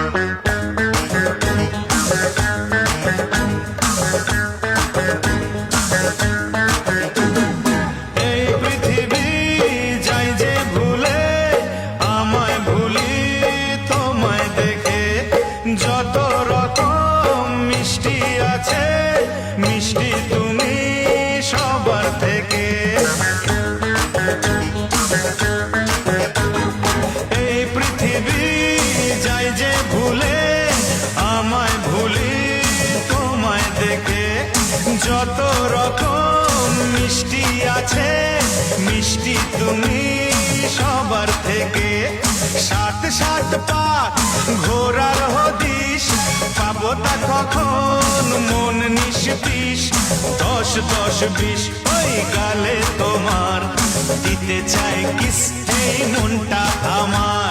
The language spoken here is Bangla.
এই পৃথিবী যাই যে ভুলে আমায় ভুলি তোমায় দেখে, যত রকম মিষ্টি আছে মিষ্টি তুমি সবার থেকে। এই পৃথিবী যাই যে ভুলে আমায় ভুলি তোমায় দেখে, যত রকম মিষ্টি আছে মিষ্টি তুমি সবার থেকে। সাত সাত পা ঘোরার হদিস পাবো তা কখন মন নিষ্পিস। 10 10 20 ওই গালে তোমার দিতে চাই কিস, এই মনটা আমার।